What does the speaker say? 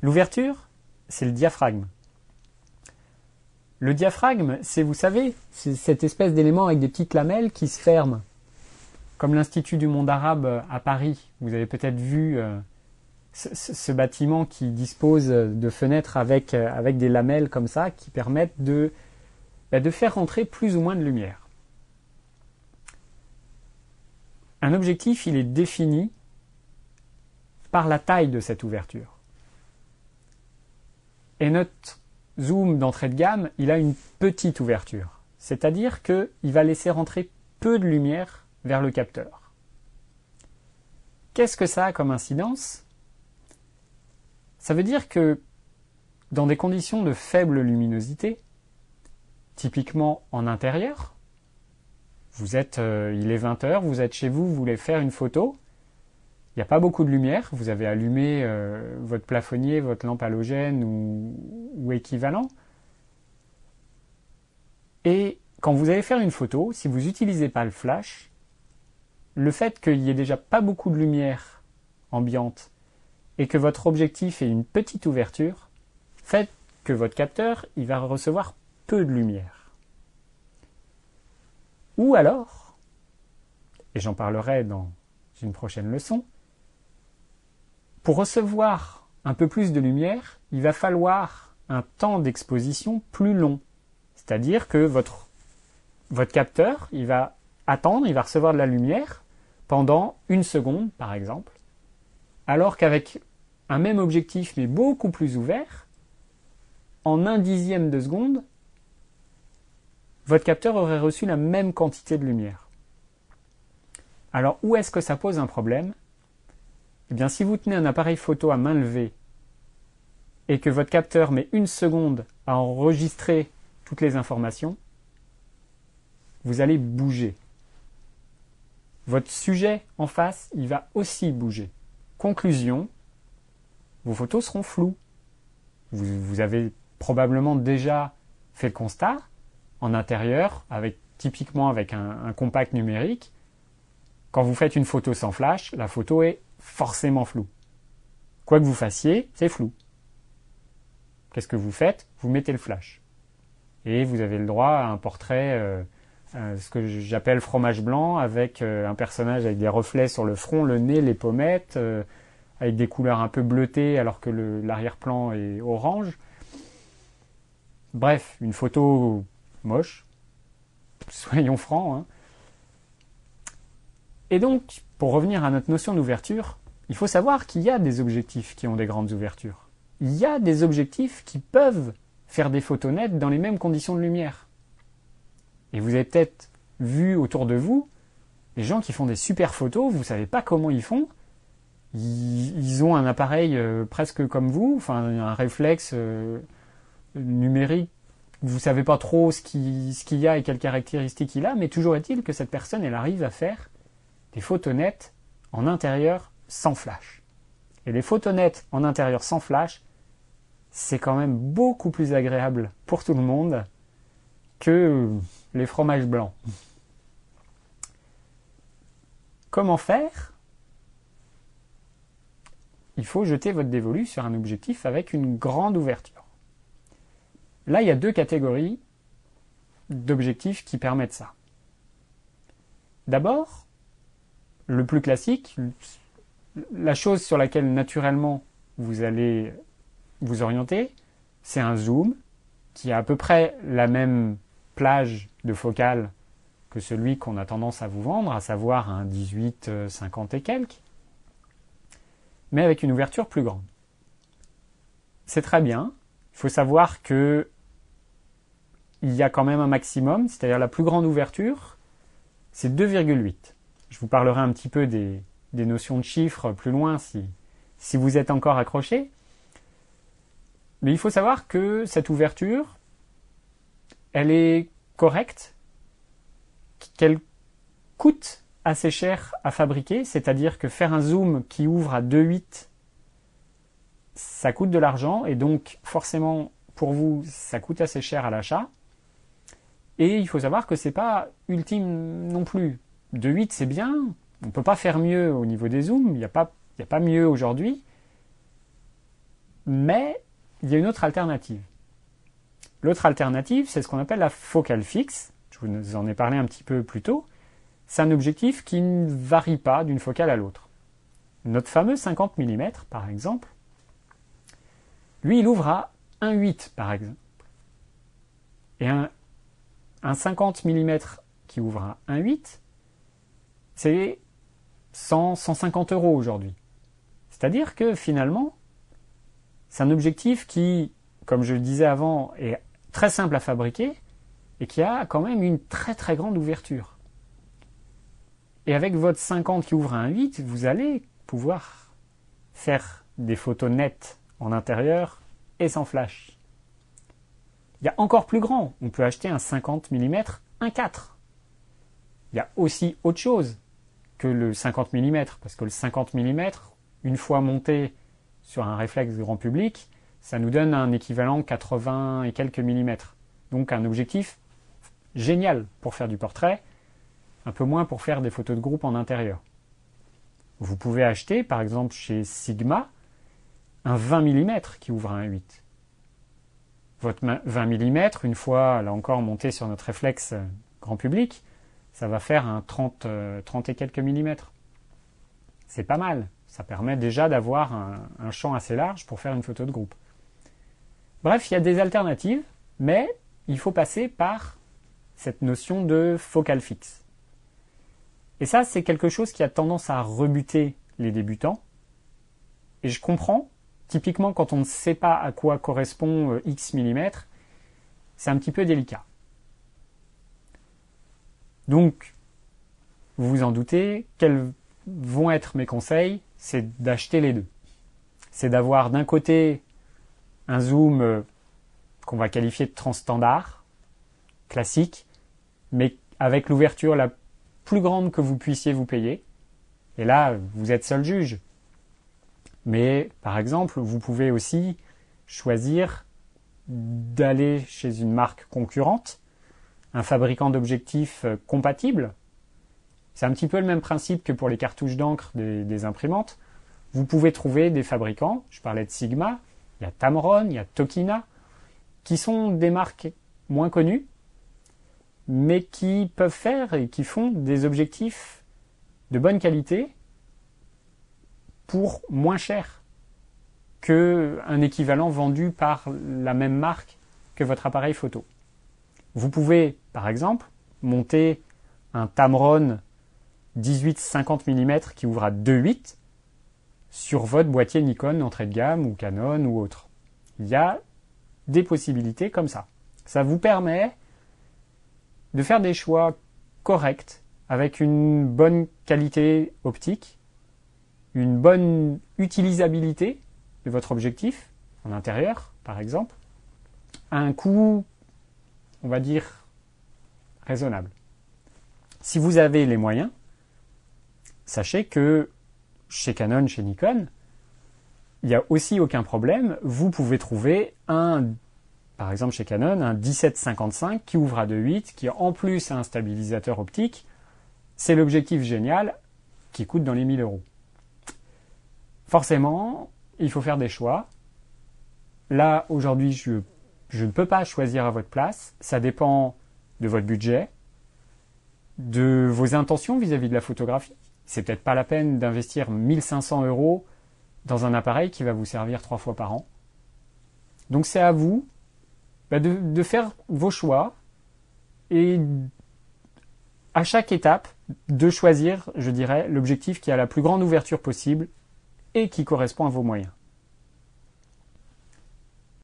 L'ouverture, c'est le diaphragme. Le diaphragme, c'est, vous savez, c'est cette espèce d'élément avec des petites lamelles qui se ferment. Comme l'Institut du monde arabe à Paris. Vous avez peut-être vu ce bâtiment qui dispose de fenêtres avec des lamelles comme ça qui permettent de faire rentrer plus ou moins de lumière. Un objectif, il est défini par la taille de cette ouverture. Et notre zoom d'entrée de gamme, il a une petite ouverture. C'est-à-dire qu'il va laisser rentrer peu de lumière vers le capteur. Qu'est-ce que ça a comme incidence? Ça veut dire que dans des conditions de faible luminosité, typiquement en intérieur, il est 20h, vous êtes chez vous, vous voulez faire une photo, il n'y a pas beaucoup de lumière, vous avez allumé votre plafonnier, votre lampe halogène ou équivalent. Et quand vous allez faire une photo, si vous n'utilisez pas le flash, le fait qu'il n'y ait déjà pas beaucoup de lumière ambiante et que votre objectif ait une petite ouverture, fait que votre capteur il va recevoir peu de lumière. Ou alors, et j'en parlerai dans une prochaine leçon, pour recevoir un peu plus de lumière, il va falloir un temps d'exposition plus long. C'est-à-dire que votre capteur, il va attendre, il va recevoir de la lumière pendant 1 seconde, par exemple, alors qu'avec un même objectif, mais beaucoup plus ouvert, en 1/10 de seconde, votre capteur aurait reçu la même quantité de lumière. Alors, où est-ce que ça pose un problème? Eh bien, si vous tenez un appareil photo à main levée et que votre capteur met 1 seconde à enregistrer toutes les informations, vous allez bouger. Votre sujet en face, il va aussi bouger. Conclusion, vos photos seront floues. Vous avez probablement déjà fait le constat, en intérieur, typiquement avec un compact numérique, quand vous faites une photo sans flash, la photo est forcément floue. Quoi que vous fassiez, c'est flou. Qu'est-ce que vous faites? Vous mettez le flash. Et vous avez le droit à un portrait, ce que j'appelle fromage blanc, avec un personnage avec des reflets sur le front, le nez, les pommettes, avec des couleurs un peu bleutées alors que l'arrière-plan est orange. Bref, une photo moche, soyons francs. Hein. Et donc, pour revenir à notre notion d'ouverture, il faut savoir qu'il y a des objectifs qui ont des grandes ouvertures. Il y a des objectifs qui peuvent faire des photos nettes dans les mêmes conditions de lumière. Et vous avez peut-être vu autour de vous les gens qui font des super photos, vous ne savez pas comment ils font. Ils ont un appareil presque comme vous, enfin un réflexe numérique. Vous ne savez pas trop ce qu'il y a et quelles caractéristiques il a, mais toujours est-il que cette personne, elle arrive à faire des photos nettes en intérieur sans flash. Et les photos nettes en intérieur sans flash, c'est quand même beaucoup plus agréable pour tout le monde que les fromages blancs. Comment faire? Il faut jeter votre dévolu sur un objectif avec une grande ouverture. Là, il y a 2 catégories d'objectifs qui permettent ça. D'abord, le plus classique, la chose sur laquelle naturellement vous allez vous orienter, c'est un zoom qui a à peu près la même plage de focale que celui qu'on a tendance à vous vendre, à savoir un 18-50 et quelques, mais avec une ouverture plus grande. C'est très bien. Il faut savoir que il y a quand même un maximum, c'est-à-dire la plus grande ouverture, c'est 2,8. Je vous parlerai un petit peu des notions de chiffres plus loin si vous êtes encore accroché. Mais il faut savoir que cette ouverture, elle est correcte, qu'elle coûte assez cher à fabriquer, c'est-à-dire que faire un zoom qui ouvre à 2,8, ça coûte de l'argent, et donc forcément pour vous, ça coûte assez cher à l'achat. Et il faut savoir que c'est pas ultime non plus. 2,8 c'est bien, on ne peut pas faire mieux au niveau des zooms, il n'y a pas mieux aujourd'hui. Mais il y a une autre alternative. L'autre alternative, c'est ce qu'on appelle la focale fixe. Je vous en ai parlé un petit peu plus tôt. C'est un objectif qui ne varie pas d'une focale à l'autre. Notre fameux 50 mm, par exemple, lui, il ouvre à 1,8 par exemple. Et un 50 mm qui ouvre à 1,8, c'est 150 € aujourd'hui. C'est-à-dire que finalement, c'est un objectif qui, comme je le disais avant, est très simple à fabriquer et qui a quand même une très très grande ouverture. Et avec votre 50 qui ouvre à 1,8, vous allez pouvoir faire des photos nettes en intérieur et sans flash. Il y a encore plus grand, on peut acheter un 50 mm 1,4. Il y a aussi autre chose que le 50 mm, parce que le 50 mm, une fois monté sur un réflexe grand public, ça nous donne un équivalent 80 et quelques millimètres. Donc un objectif génial pour faire du portrait, un peu moins pour faire des photos de groupe en intérieur. Vous pouvez acheter, par exemple chez Sigma, un 20 mm qui ouvre à 1,8. Votre 20 mm, une fois là encore monté sur notre réflexe grand public, ça va faire un 30 et quelques millimètres. C'est pas mal. Ça permet déjà d'avoir un champ assez large pour faire une photo de groupe. Bref, il y a des alternatives, mais il faut passer par cette notion de focale fixe. Et ça, c'est quelque chose qui a tendance à rebuter les débutants. Et je comprends, typiquement quand on ne sait pas à quoi correspond X millimètres, c'est un petit peu délicat. Donc, vous vous en doutez, quels vont être mes conseils? C'est d'acheter les deux. C'est d'avoir d'un côté un zoom qu'on va qualifier de transstandard, classique, mais avec l'ouverture la plus grande que vous puissiez vous payer. Et là, vous êtes seul juge. Mais, par exemple, vous pouvez aussi choisir d'aller chez une marque concurrente, un fabricant d'objectifs compatible. C'est un petit peu le même principe que pour les cartouches d'encre des imprimantes. Vous pouvez trouver des fabricants, je parlais de Sigma, il y a Tamron, il y a Tokina, qui sont des marques moins connues, mais qui peuvent faire et qui font des objectifs de bonne qualité pour moins cher qu'un équivalent vendu par la même marque que votre appareil photo. Vous pouvez, par exemple, monter un Tamron 18-50 mm qui ouvre à 2,8 sur votre boîtier Nikon entrée de gamme ou Canon ou autre. Il y a des possibilités comme ça. Ça vous permet de faire des choix corrects avec une bonne qualité optique, une bonne utilisabilité de votre objectif en intérieur, par exemple, à un coût, on va dire, raisonnable. Si vous avez les moyens, sachez que chez Canon, chez Nikon, il n'y a aussi aucun problème. Vous pouvez trouver par exemple chez Canon, un 17-55 qui ouvre à 2,8, qui en plus a un stabilisateur optique. C'est l'objectif génial qui coûte dans les 1000 €. Forcément, il faut faire des choix. Là, aujourd'hui, je ne peux pas choisir à votre place. Ça dépend de votre budget, de vos intentions vis-à-vis de la photographie. C'est peut-être pas la peine d'investir 1500 € dans un appareil qui va vous servir 3 fois par an. Donc c'est à vous de faire vos choix et à chaque étape de choisir, je dirais, l'objectif qui a la plus grande ouverture possible et qui correspond à vos moyens.